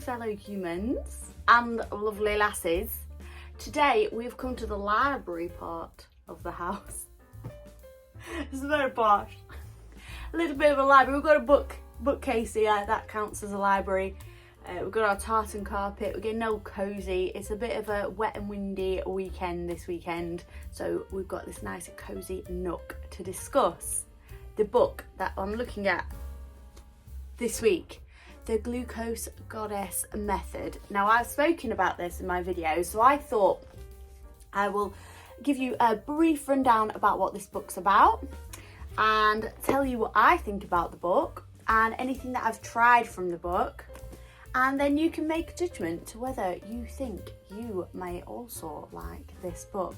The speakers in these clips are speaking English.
fellow humans and lovely lasses. Today we've come to the library part of the house. It's very posh. A little bit of a library. We've got a bookcase here, that counts as a library. We've got our tartan carpet, we're getting all cosy. It's a bit of a wet and windy weekend this weekend, so we've got this nice cosy nook to discuss the book that I'm looking at this week, The Glucose Goddess Method. Now, I've spoken about this in my video, so I thought I will give you a brief rundown about what this book's about and tell you what I think about the book and anything that I've tried from the book. And then you can make a judgment to whether you think you may also like this book.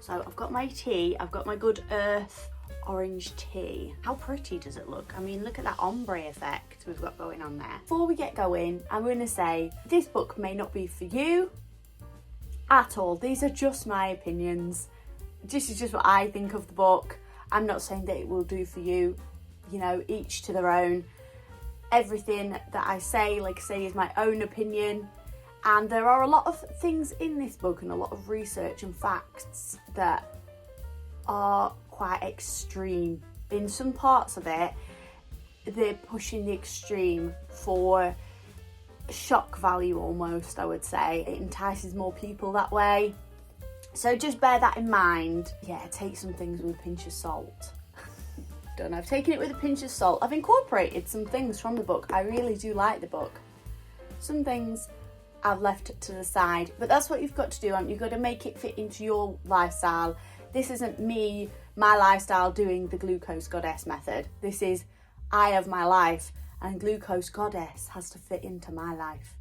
So I've got my tea, I've got my Good Earth orange tea. How pretty does it look? I mean, look at that ombre effect we've got going on there. Before we get going, I'm going to say this book may not be for you at all. These are just my opinions. This is just what I think of the book. I'm not saying that it will do for you, you know, each to their own. Everything that I say, like I say, is my own opinion, and there are a lot of things in this book and a lot of research and facts that are quite extreme. In some parts of it, they're pushing the extreme for shock value almost, I would say. It entices more people that way. So just bear that in mind. Yeah, take some things with a pinch of salt. I've taken it with a pinch of salt. I've incorporated some things from the book. I really do like the book. Some things I've left to the side, but that's what you've got to do. You've got to make it fit into your lifestyle. This isn't me, my lifestyle, doing the Glucose Goddess method. This is I have my life, and Glucose Goddess has to fit into my life.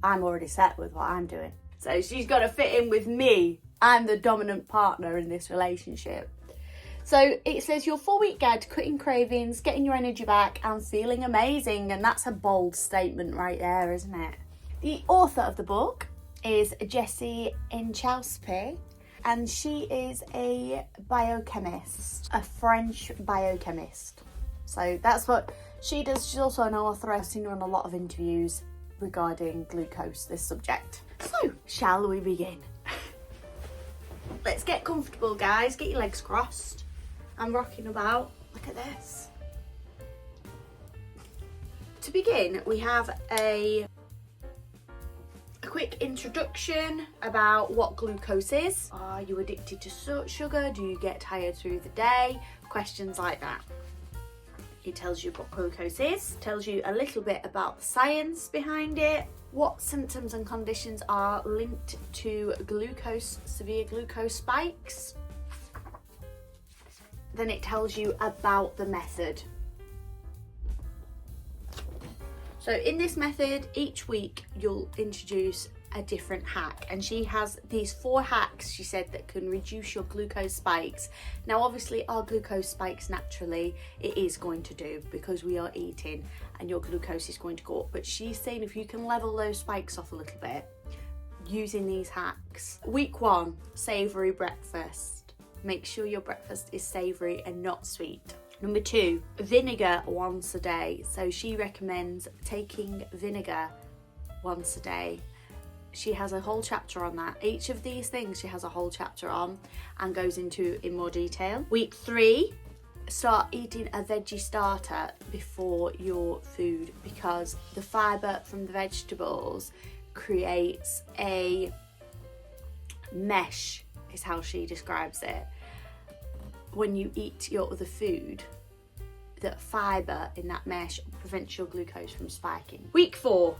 I'm already set with what I'm doing, so she's got to fit in with me. I'm the dominant partner in this relationship. So it says your 4-week guide to quitting cravings, getting your energy back and feeling amazing. And that's a bold statement right there, isn't it? The author of the book is Jessie Inchauspe, and she is a biochemist, a French biochemist. So that's what she does. She's also an author. I've seen her on a lot of interviews regarding glucose, this subject. So shall we begin? Let's get comfortable, guys. Get your legs crossed. I'm rocking about. Look at this. To begin, we have a quick introduction about what glucose is. Are you addicted to sugar? Do you get tired through the day? Questions like that. It tells you what glucose is, tells you a little bit about the science behind it, what symptoms and conditions are linked to glucose, severe glucose spikes. Then it tells you about the method. So in this method, each week you'll introduce a different hack, and she has these 4 hacks, she said, that can reduce your glucose spikes. Now obviously our glucose spikes naturally it is going to do because we are eating and your glucose is going to go up, but she's saying if you can level those spikes off a little bit using these hacks. Week 1, savory breakfast. Make sure your breakfast is savoury and not sweet. Number 2, vinegar once a day. So she recommends taking vinegar once a day. She has a whole chapter on that. Each of these things she has a whole chapter on and goes into in more detail. Week 3, start eating a veggie starter before your food because the fibre from the vegetables creates a mesh, is how she describes it. When you eat your other food, that fibre in that mesh prevents your glucose from spiking. Week 4,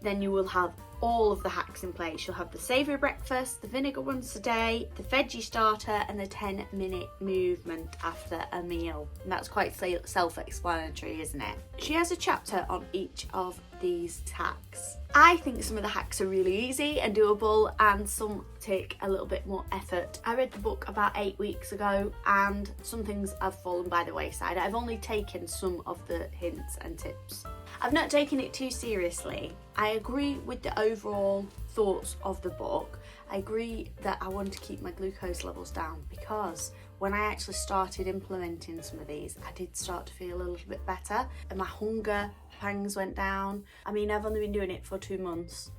then you will have all of the hacks in place. You'll have the savoury breakfast, the vinegar once a day, the veggie starter, and the 10-minute movement after a meal. And that's quite self-explanatory, isn't it? She has a chapter on each of these hacks. I think some of the hacks are really easy and doable, and some take a little bit more effort. I read the book about 8 weeks ago, and some things have fallen by the wayside. I've only taken some of the hints and tips. I've not taken it too seriously. I agree with the overall thoughts of the book. I agree that I want to keep my glucose levels down, because when I actually started implementing some of these, I did start to feel a little bit better, and my hunger pangs went down. I mean, I've only been doing it for 2 months.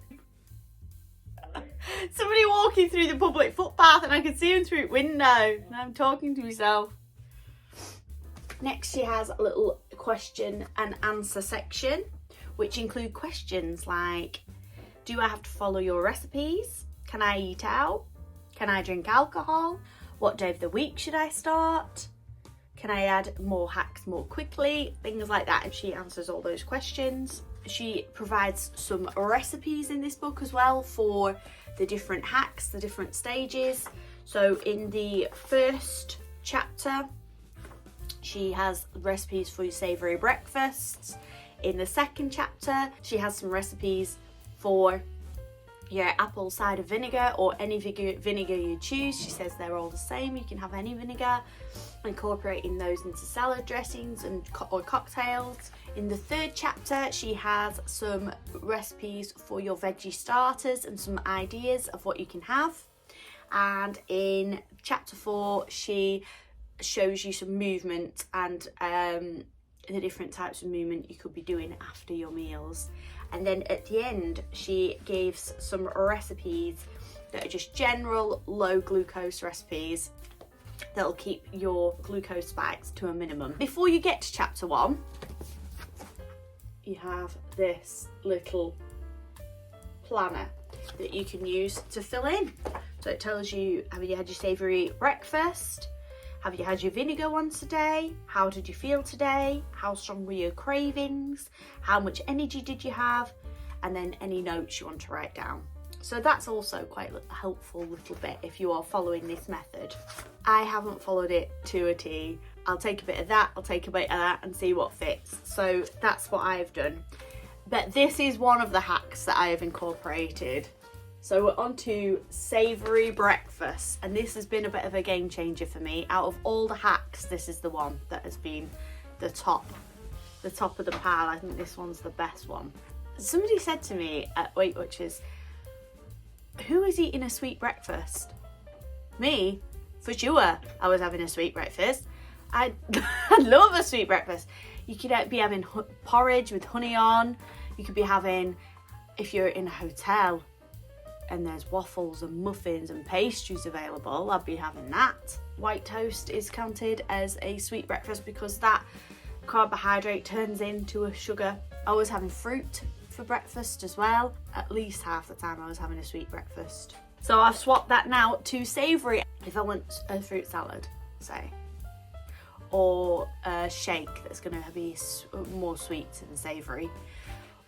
Somebody walking through the public footpath and I can see him through the window and I'm talking to myself. Next she has a little question and answer section, which include questions like, do I have to follow your recipes? Can I eat out? Can I drink alcohol? What day of the week should I start? Can I add more hacks more quickly? Things like that. And she answers all those questions. She provides some recipes in this book as well for the different hacks, the different stages. So in the first chapter, she has recipes for your savoury breakfasts. In the second chapter, she has some recipes for your apple cider vinegar or any vinegar you choose. She says they're all the same. You can have any vinegar, incorporating those into salad dressings or cocktails. In the third chapter, she has some recipes for your veggie starters and some ideas of what you can have. And in chapter 4, she shows you some movement and the different types of movement you could be doing after your meals. And then at the end, she gives some recipes that are just general low glucose recipes that'll keep your glucose spikes to a minimum. Before you get to chapter 1, you have this little planner that you can use to fill in. So it tells you, have you had your savoury breakfast? Have you had your vinegar once a day? How did you feel today? How strong were your cravings? How much energy did you have? And then any notes you want to write down. So that's also quite a helpful little bit if you are following this method. I haven't followed it to a T. I'll take a bit of that, I'll take a bit of that and see what fits. So that's what I've done. But this is one of the hacks that I have incorporated. So we're on to savoury breakfast, and this has been a bit of a game changer for me. Out of all the hacks, this is the one that has been the top of the pile. I think this one's the best one. Somebody said to me at Weight Watchers, who is eating a sweet breakfast? Me, for sure. I was having a sweet breakfast. I love a sweet breakfast. You could be having porridge with honey on. You could be having, if you're in a hotel and there's waffles and muffins and pastries available, I'd be having that. White toast is counted as a sweet breakfast because that carbohydrate turns into a sugar. I was having fruit for breakfast as well. At least half the time I was having a sweet breakfast. So I've swapped that now to savoury. If I want a fruit salad, say, or a shake that's going to be more sweet than savoury,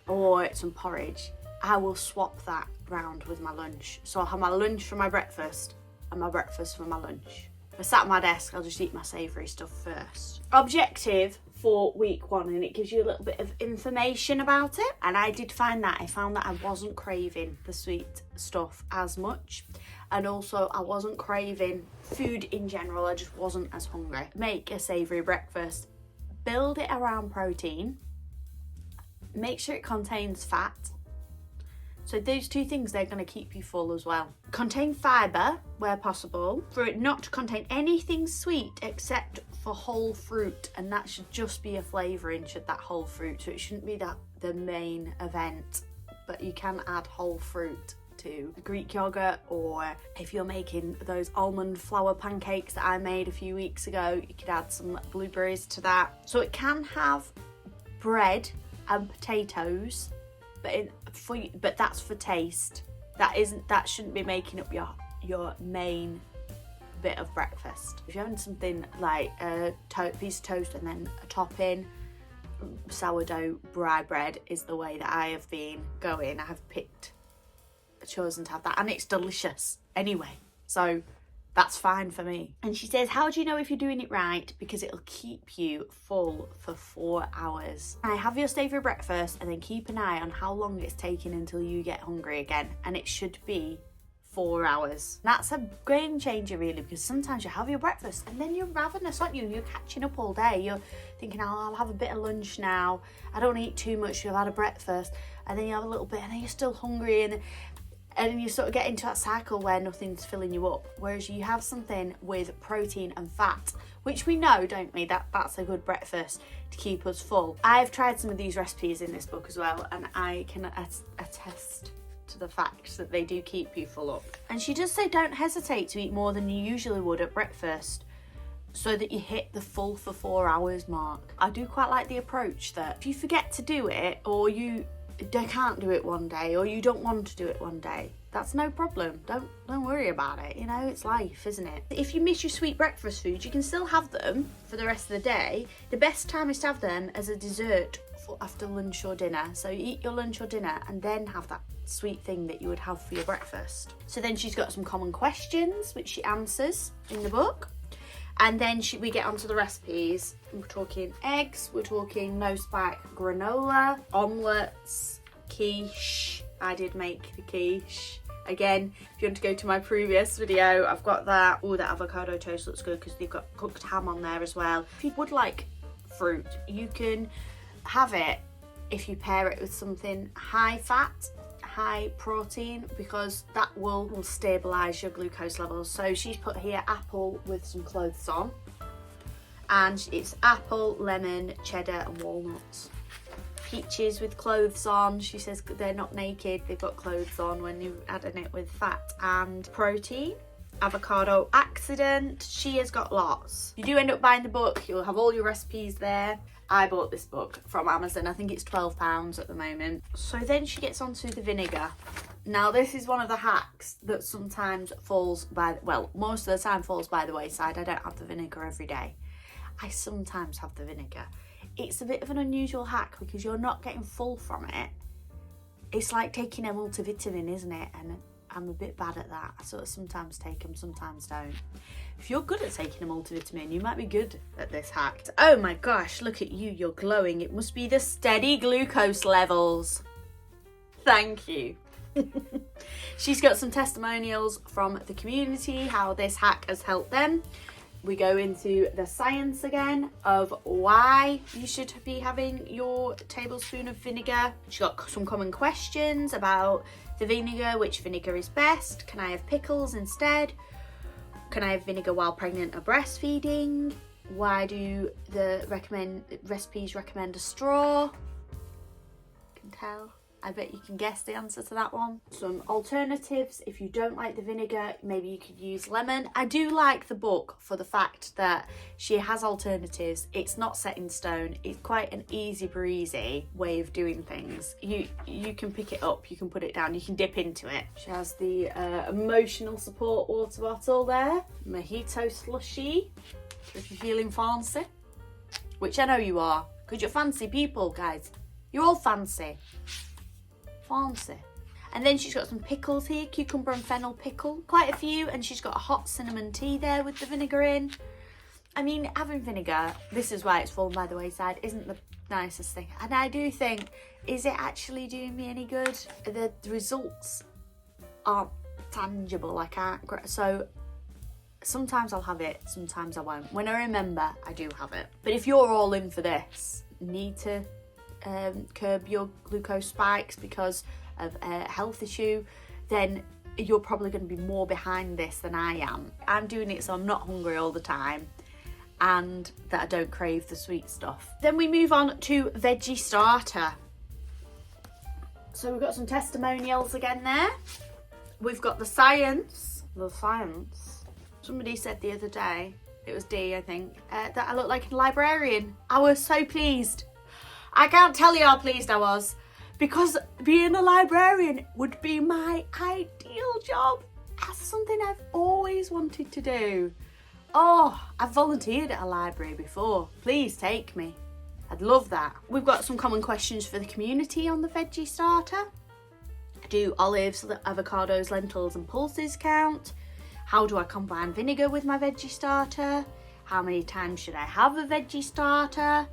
or some porridge, I will swap that round with my lunch. So I'll have my lunch for my breakfast and my breakfast for my lunch. If I sat at my desk, I'll just eat my savoury stuff first. Objective for week 1, and it gives you a little bit of information about it. And I did find that. I found that I wasn't craving the sweet stuff as much. And also I wasn't craving food in general. I just wasn't as hungry. Make a savoury breakfast. Build it around protein. Make sure it contains fat. So those two things, they're going to keep you full as well. Contain fibre where possible. For it not to contain anything sweet except for whole fruit, and that should just be a flavouring, should that whole fruit. So it shouldn't be the main event, but you can add whole fruit to Greek yogurt, or if you're making those almond flour pancakes that I made a few weeks ago, you could add some blueberries to that. So it can have bread and potatoes, but that's for taste. That shouldn't be making up your main bit of breakfast. If you're having something like a piece of toast and then a topping, sourdough rye bread is the way that I have been going. I have chosen to have that, and it's delicious anyway, so that's fine for me. And she says, how do you know if you're doing it right? Because it'll keep you full for 4 hours. I have your savoury breakfast and then keep an eye on how long it's taking until you get hungry again, and it should be 4 hours. That's a game changer really, because sometimes you have your breakfast and then you're ravenous, aren't you? You're catching up all day. You're thinking, oh, I'll have a bit of lunch now. I don't eat too much. You've had a breakfast, and then you have a little bit and then you're still hungry, and And then you sort of get into that cycle where nothing's filling you up. Whereas you have something with protein and fat, which we know, don't we, that that's a good breakfast to keep us full. I've tried some of these recipes in this book as well, and I can attest to the fact that they do keep you full up. And she does say don't hesitate to eat more than you usually would at breakfast, so that you hit the full for 4 hours mark. I do quite like the approach that if you forget to do it, or you can't do it one day, or you don't want to do it one day, that's no problem. Don't worry about it. You know, it's life, isn't it? If you miss your sweet breakfast foods, you can still have them for the rest of the day. The best time is to have them as a dessert for after lunch or dinner. So you eat your lunch or dinner and then have that sweet thing that you would have for your breakfast. So then she's got some common questions which she answers in the book. And then we get onto the recipes. We're talking eggs, we're talking no spike granola, omelettes, quiche. I did make the quiche. Again, if you want to go to my previous video, I've got that. Oh, that avocado toast looks good because they've got cooked ham on there as well. If you would like fruit, you can have it if you pair it with something high fat, high protein, because that will stabilise your glucose levels. So she's put here apple with some clothes on, and it's apple, lemon, cheddar and walnuts. Peaches with clothes on. She says they're not naked, they've got clothes on when you're adding it with fat and protein. Avocado accident. She has got lots. You do end up buying the book, you'll have all your recipes there. I bought this book from Amazon. I think it's £12 at the moment. So then she gets onto the vinegar. Now this is one of the hacks that sometimes falls by, well, most of the time falls by the wayside. I don't have the vinegar every day. I sometimes have the vinegar. It's a bit of an unusual hack because you're not getting full from it. It's like taking a multivitamin, isn't it? And I'm a bit bad at that. I sort of sometimes take them, sometimes don't. If you're good at taking a multivitamin, you might be good at this hack. Oh my gosh, look at you, you're glowing. It must be the steady glucose levels. Thank you. She's got some testimonials from the community, how this hack has helped them. We go into the science again of why you should be having your tablespoon of vinegar. She's got some common questions about the vinegar, which vinegar is best. Can I have pickles instead? Can I have vinegar while pregnant or breastfeeding? Why do the recipes recommend a straw? Can tell. I bet you can guess the answer to that one. Some alternatives. If you don't like the vinegar, maybe you could use lemon. I do like the book for the fact that she has alternatives. It's not set in stone. It's quite an easy breezy way of doing things. You can pick it up, you can put it down, you can dip into it. She has the emotional support water bottle there. Mojito slushy, if you're feeling fancy. Which I know you are, because you're fancy people, guys. You're all fancy. Fancy. And then she's got some pickles here, cucumber and fennel pickle, quite a few, and she's got a hot cinnamon tea there with the vinegar in. I mean, having vinegar, this is why it's fallen by the wayside, isn't the nicest thing. And I do think, is it actually doing me any good? The results aren't tangible, I can't, so sometimes I'll have it, sometimes I won't. When I remember, I do have it. But if you're all in for this, need to curb your glucose spikes because of a health issue, then you're probably going to be more behind this than I am. I'm doing it so I'm not hungry all the time and that I don't crave the sweet stuff. Then we move on to Veggie Starter. So we've got some testimonials again there. We've got the science. Somebody said the other day, it was D I think, that I look like a librarian. I was so pleased. I can't tell you how pleased I was, because being a librarian would be my ideal job. That's something I've always wanted to do. Oh, I've volunteered at a library before. Please take me. I'd love that. We've got some common questions for the community on the Veggie Starter. Do olives, avocados, lentils and pulses count? How do I combine vinegar with my Veggie Starter? How many times should I have a Veggie Starter?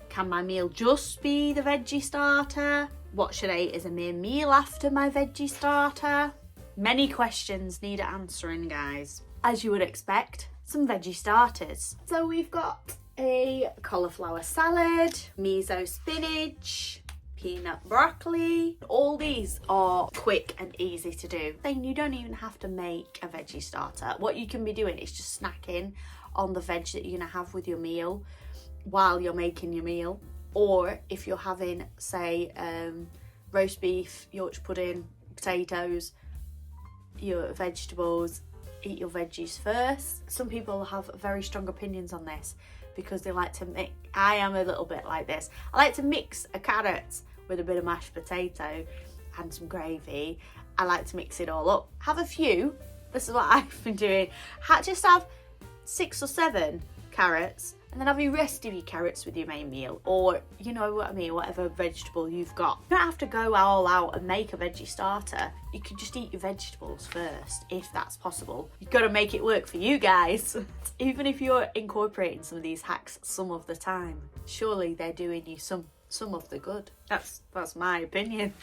Can my meal just be the Veggie Starter? What should I eat as a main meal after my Veggie Starter? Many questions need answering, guys. As you would expect, some Veggie Starters. So we've got a cauliflower salad, miso spinach, peanut broccoli. All these are quick and easy to do. Then you don't even have to make a veggie starter. What you can be doing is just snacking on the veg that you're gonna have with your meal while you're making your meal. Or if you're having, say, roast beef, Yorkshire pudding, potatoes, your vegetables, eat your veggies first. Some people have very strong opinions on this because they like to mix. I am a little bit like this. I like to mix a carrot with a bit of mashed potato and some gravy. I like to mix it all up. Have a few. This is what I've been doing. Just have 6 or 7 carrots, and then have the rest of your carrots with your main meal, or you know what I mean, whatever vegetable you've got. You don't have to go all out and make a veggie starter. You could just eat your vegetables first, if that's possible. You've got to make it work for you guys. Even if you're incorporating some of these hacks some of the time, surely they're doing you some of the good. That's my opinion.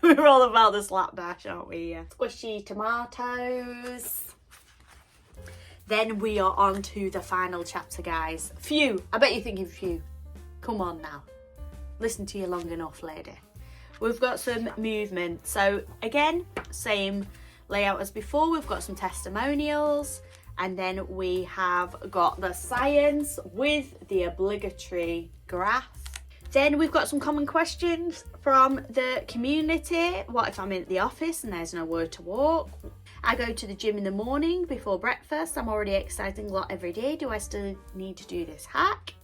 We're all about the slapdash, aren't we? Squishy tomatoes. Then we are on to the final chapter, guys. Phew, I bet you're thinking phew. Come on now. Listen to you long enough, lady. We've got some movement. So again, same layout as before. We've got some testimonials, and then we have got the science with the obligatory graph. Then we've got some common questions from the community. What if I'm in the office and there's nowhere to walk? I go to the gym in the morning before breakfast. I'm already exercising a lot every day. Do I still need to do this hack?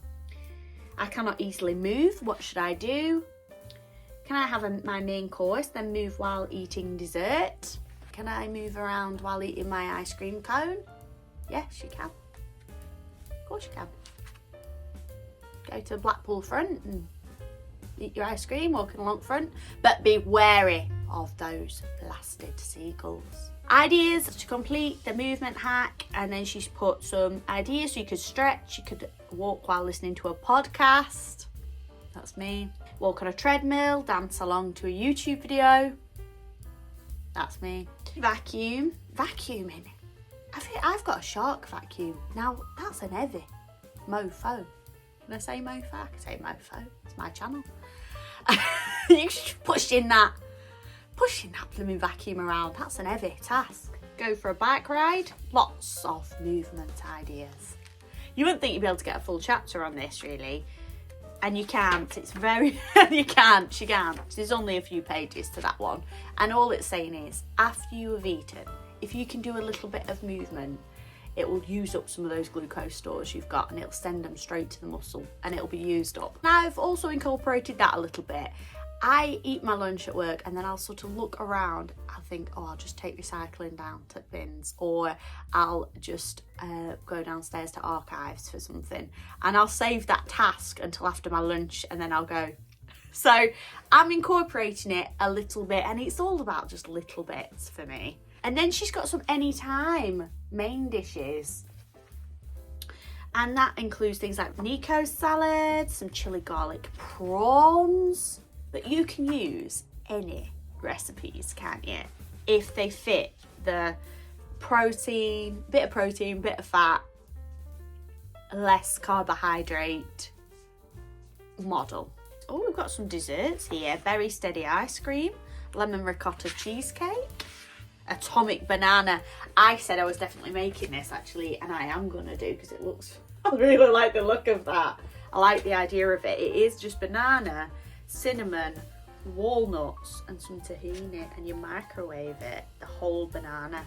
I cannot easily move. What should I do? Can I have my main course, then move while eating dessert? Can I move around while eating my ice cream cone? Yes, you can. Of course you can. Go to Blackpool front and eat your ice cream, walking along front. But be wary of those blasted seagulls. Ideas to complete the movement hack, and then she's put some ideas so you could stretch, you could walk while listening to a podcast. That's me. Walk on a treadmill, dance along to a YouTube video. That's me. Vacuum. Vacuuming. I've got a shark vacuum. Now, that's an heavy mofo. Can I say mofo? I can say mofo. It's my channel. You just pushing that blooming vacuum around. That's an heavy task. Go for a bike ride. Lots of movement ideas. You wouldn't think you'd be able to get a full chapter on this, really. And you can't. It's very... you can't. There's only a few pages to that one. And all it's saying is, after you have eaten, if you can do a little bit of movement, it will use up some of those glucose stores you've got, and it'll send them straight to the muscle and it'll be used up. Now, I've also incorporated that a little bit. I eat my lunch at work and then I'll sort of look around. I'll think, oh, I'll just take recycling down to bins, or I'll just go downstairs to archives for something, and I'll save that task until after my lunch and then I'll go. So I'm incorporating it a little bit, and it's all about just little bits for me. And then she's got some anytime main dishes. And that includes things like Nico salad, some chili garlic prawns. But you can use any recipes, can't you? If they fit the protein, bit of fat, less carbohydrate model. Oh, we've got some desserts here. Very steady ice cream, lemon ricotta cheesecake, atomic banana. I said I was definitely making this actually, and I am gonna do, because it looks, I really like the look of that. I like the idea of it. It is just banana, cinnamon, walnuts and some tahini, and you microwave it, the whole banana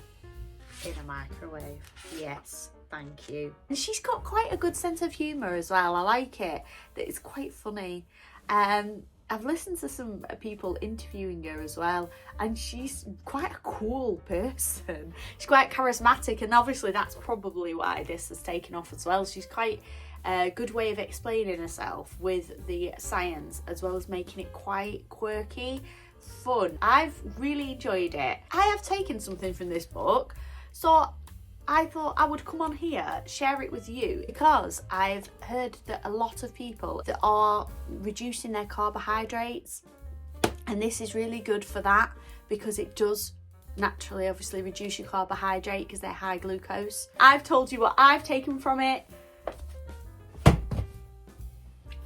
in a microwave. Yes, thank you. And she's got quite a good sense of humour as well. I like it. It's quite funny. I've listened to some people interviewing her as well, and she's quite a cool person. She's quite charismatic, and obviously that's probably why this has taken off as well. She's quite a good way of explaining herself with the science, as well as making it quite quirky, fun. I've really enjoyed it. I have taken something from this book, so I thought I would come on here, share it with you, because I've heard that a lot of people that are reducing their carbohydrates, and this is really good for that, because it does naturally obviously reduce your carbohydrate because they're high glucose. I've told you what I've taken from it.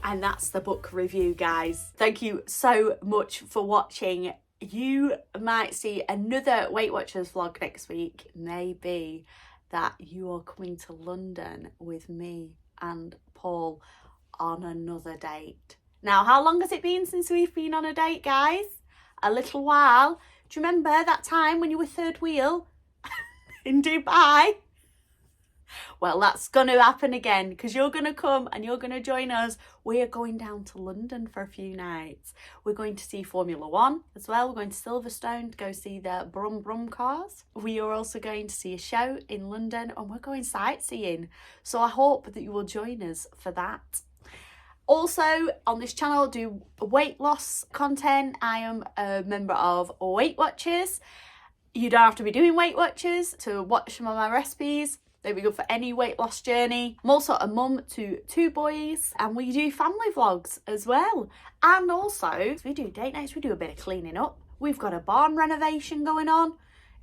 And that's the book review, guys. Thank you so much for watching. You might see another Weight Watchers vlog next week. Maybe that you are coming to London with me and Paul on another date. Now, how long has it been since we've been on a date, guys? A little while. Do you remember that time when you were third wheel in Dubai? Well, that's going to happen again because you're going to come and you're going to join us. We are going down to London for a few nights. We're going to see Formula One as well. We're going to Silverstone to go see the Brum Brum cars. We are also going to see a show in London and we're going sightseeing. So I hope that you will join us for that. Also, on this channel, I do weight loss content. I am a member of Weight Watchers. You don't have to be doing Weight Watchers to watch some of my recipes. They'll be good for any weight loss journey. I'm also a mum to 2 boys and we do family vlogs as well. And also, we do date nights, we do a bit of cleaning up. We've got a barn renovation going on,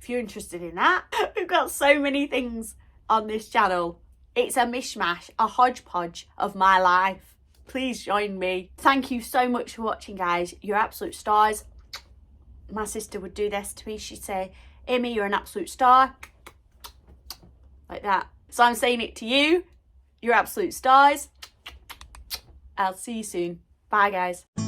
if you're interested in that. We've got so many things on this channel. It's a mishmash, a hodgepodge of my life. Please join me. Thank you so much for watching, guys. You're absolute stars. My sister would do this to me. She'd say, Amy, you're an absolute star. Like that. So I'm saying it to you. You're absolute stars. I'll see you soon. Bye, guys.